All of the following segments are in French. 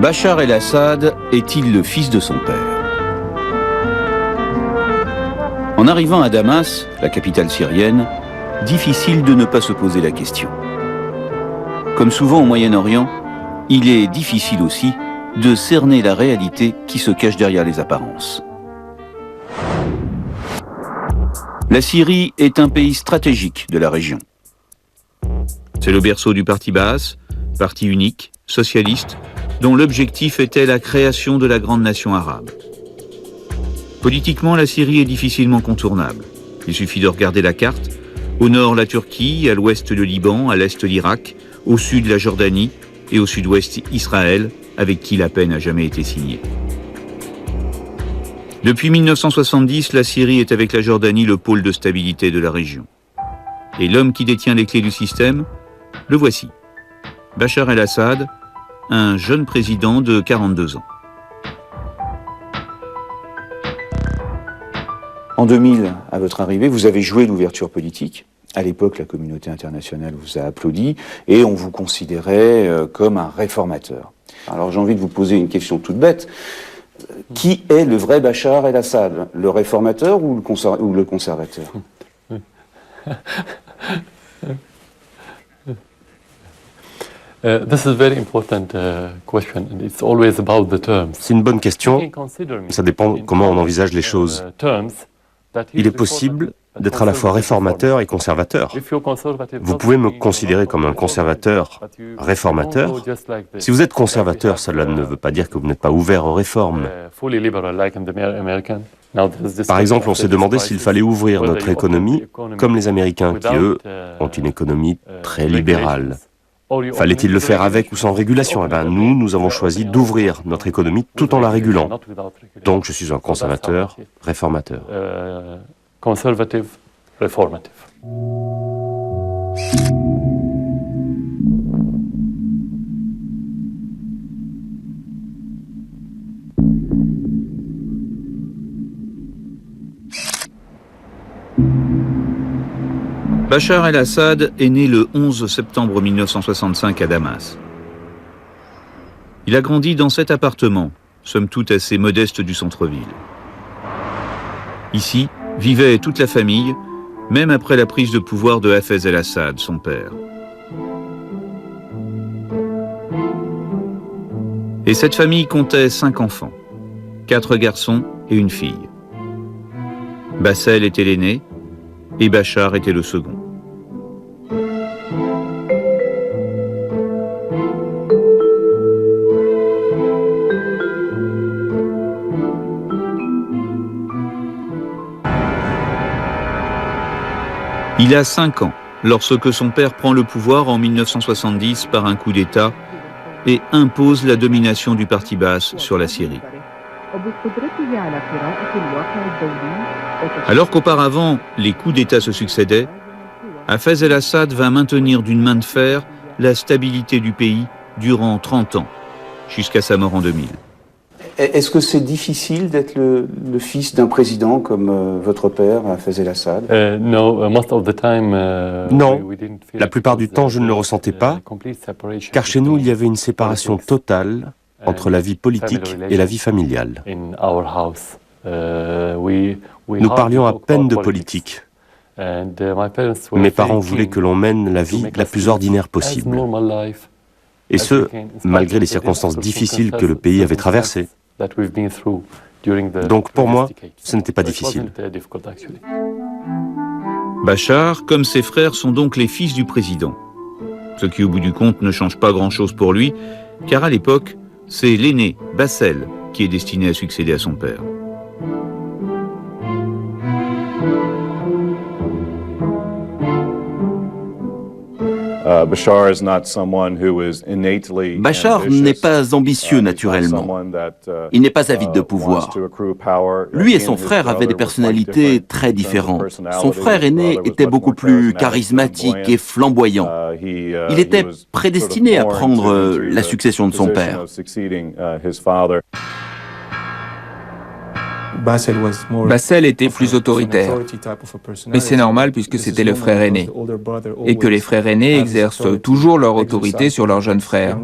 Bachar el-Assad est-il le fils de son père? En arrivant à Damas, la capitale syrienne, difficile de ne pas se poser la question. Comme souvent au Moyen-Orient, il est difficile aussi de cerner la réalité qui se cache derrière les apparences. La Syrie est un pays stratégique de la région. C'est le berceau du parti Baas, parti unique, socialiste, dont l'objectif était la création de la grande nation arabe. Politiquement, la Syrie est difficilement contournable. Il suffit de regarder la carte. Au nord, la Turquie, à l'ouest, le Liban, à l'est, l'Irak, au sud, la Jordanie et au sud-ouest, Israël, avec qui la paix n'a jamais été signée. Depuis 1970, la Syrie est avec la Jordanie le pôle de stabilité de la région. Et l'homme qui détient les clés du système, le voici. Bachar el-Assad, un jeune président de 42 ans. En 2000, à votre arrivée, vous avez joué l'ouverture politique. À l'époque, la communauté internationale vous a applaudi et on vous considérait comme un réformateur. Alors j'ai envie de vous poser une question toute bête. Qui est le vrai Bachar el-Assad? Le réformateur ou le conservateur? C'est une bonne question. Ça dépend comment on envisage les choses. Il est possible d'être à la fois réformateur et conservateur. Vous pouvez me considérer comme un conservateur réformateur. Si vous êtes conservateur, cela ne veut pas dire que vous n'êtes pas ouvert aux réformes. Par exemple, on s'est demandé s'il fallait ouvrir notre économie comme les Américains qui, eux, ont une économie très libérale. Fallait-il le faire avec ou sans régulation? Eh bien, nous avons choisi d'ouvrir notre économie tout en la régulant. Donc, je suis un conservateur réformateur. Conservative, reformative. Bachar el-Assad est né le 11 septembre 1965 à Damas. Il a grandi dans cet appartement, somme toute assez modeste du centre-ville. Ici, vivait toute la famille, même après la prise de pouvoir de Hafez el-Assad, son père. Et cette famille comptait 5 enfants, 4 garçons et une fille. Bassel était l'aîné et Bachar était le second. Il a 5 ans lorsque son père prend le pouvoir en 1970 par un coup d'État et impose la domination du parti Baas sur la Syrie. Alors qu'auparavant, les coups d'État se succédaient, Hafez el-Assad va maintenir d'une main de fer la stabilité du pays durant 30 ans, jusqu'à sa mort en 2000. Est-ce que c'est difficile d'être le fils d'un président comme votre père, Hafez el-Assad? Non, la plupart du temps je ne le ressentais pas, car chez nous il y avait une séparation totale entre la vie politique et la vie familiale. Nous parlions à peine de politique. Mes parents voulaient que l'on mène la vie la plus ordinaire possible. Et ce, malgré les circonstances difficiles que le pays avait traversées. Donc pour moi, ce n'était pas difficile. Bachar, comme ses frères, sont donc les fils du président. Ce qui, au bout du compte, ne change pas grand-chose pour lui, car à l'époque, c'est l'aîné, Bassel, qui est destiné à succéder à son père. Bachar n'est pas ambitieux naturellement. Il n'est pas avide de pouvoir. Lui et son frère avaient des personnalités très différentes. Son frère aîné était beaucoup plus charismatique et flamboyant. Il était prédestiné à prendre la succession de son père. Bassel était plus autoritaire. Mais c'est normal puisque c'était le frère aîné. Et que les frères aînés exercent toujours leur autorité sur leurs jeunes frères.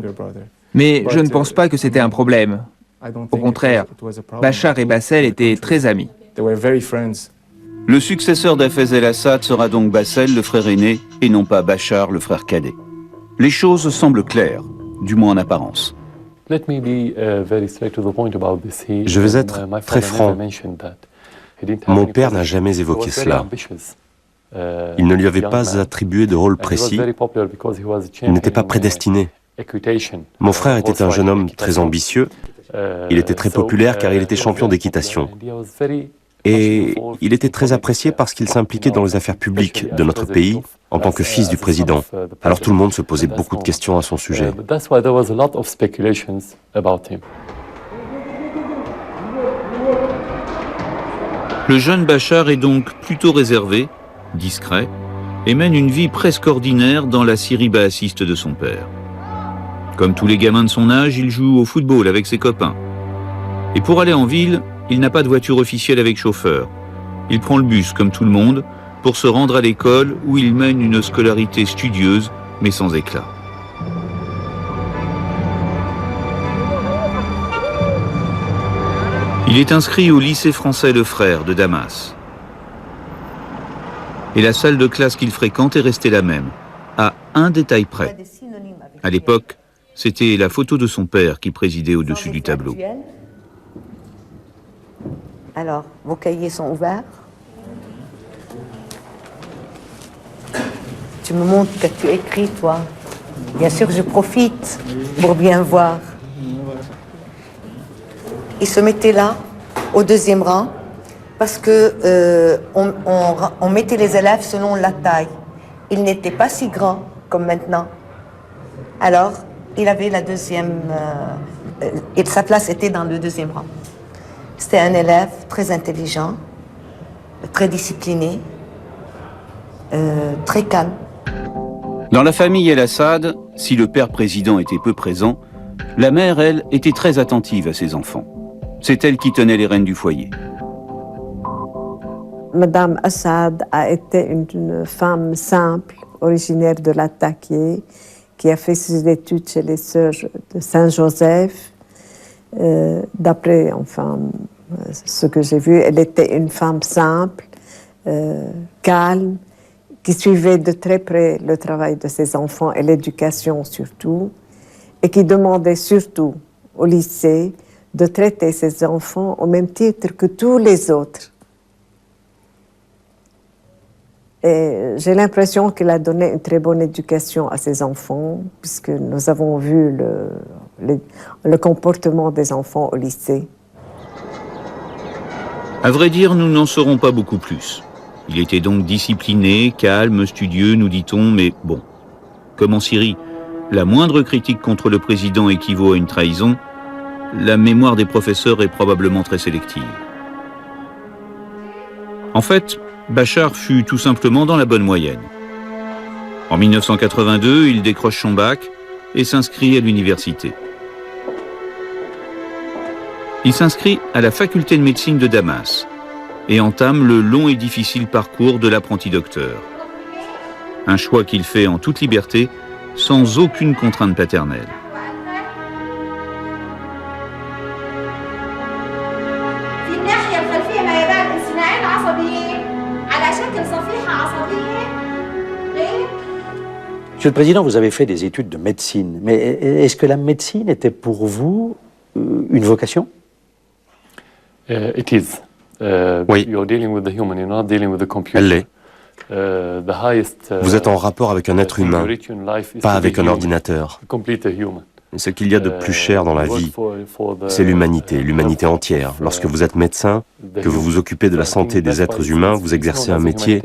Mais je ne pense pas que c'était un problème. Au contraire, Bachar et Bassel étaient très amis. Le successeur d'Hafez el-Assad sera donc Bassel, le frère aîné, et non pas Bachar, le frère cadet. Les choses semblent claires, du moins en apparence. Je vais être très franc. Mon père n'a jamais évoqué cela. Il ne lui avait pas attribué de rôle précis. Il n'était pas prédestiné. Mon frère était un jeune homme très ambitieux. Il était très populaire car il était champion d'équitation. Et il était très apprécié parce qu'il s'impliquait dans les affaires publiques de notre pays en tant que fils du président. Alors tout le monde se posait beaucoup de questions à son sujet. Le jeune Bachar est donc plutôt réservé, discret, et mène une vie presque ordinaire dans la Syrie baassiste de son père. Comme tous les gamins de son âge, il joue au football avec ses copains. Et pour aller en ville, il n'a pas de voiture officielle avec chauffeur. Il prend le bus, comme tout le monde, pour se rendre à l'école où il mène une scolarité studieuse, mais sans éclat. Il est inscrit au lycée français Le Frère de Damas. Et la salle de classe qu'il fréquente est restée la même, à un détail près. À l'époque, c'était la photo de son père qui présidait au-dessus du tableau. Alors, vos cahiers sont ouverts. Tu me montres que tu écris, toi. Bien sûr, je profite pour bien voir. Il se mettait là, au deuxième rang, parce que on mettait les élèves selon la taille. Il n'était pas si grand comme maintenant. Alors, il avait la deuxième... et sa place était dans le deuxième rang. C'était un élève très intelligent, très discipliné, très calme. Dans la famille el-Assad, si le père président était peu présent, la mère, elle, était très attentive à ses enfants. C'est elle qui tenait les rênes du foyer. Madame Assad a été une femme simple, originaire de Latakia, qui a fait ses études chez les sœurs de Saint-Joseph. D'après, ce que j'ai vu, elle était une femme simple, calme, qui suivait de très près le travail de ses enfants et l'éducation surtout, et qui demandait surtout au lycée de traiter ses enfants au même titre que tous les autres. Et j'ai l'impression qu'elle a donné une très bonne éducation à ses enfants, puisque nous avons vu le comportement des enfants au lycée. À vrai dire, nous n'en saurons pas beaucoup plus. Il était donc discipliné, calme, studieux, nous dit-on, mais bon. Comme en Syrie, la moindre critique contre le président équivaut à une trahison, la mémoire des professeurs est probablement très sélective. En fait, Bachar fut tout simplement dans la bonne moyenne. En 1982, il décroche son bac et s'inscrit à l'université. Il s'inscrit à la faculté de médecine de Damas et entame le long et difficile parcours de l'apprenti docteur. Un choix qu'il fait en toute liberté, sans aucune contrainte paternelle. Monsieur le Président, vous avez fait des études de médecine, mais est-ce que la médecine était pour vous une vocation? It is. Oui. You're dealing with the human, you're not dealing with the computer. Elle l'est. Vous êtes en rapport avec un être humain, pas avec un ordinateur. Ce qu'il y a de plus cher dans la vie, c'est l'humanité, l'humanité entière. Lorsque vous êtes médecin, que vous vous occupez de la santé des êtres humains, vous exercez un métier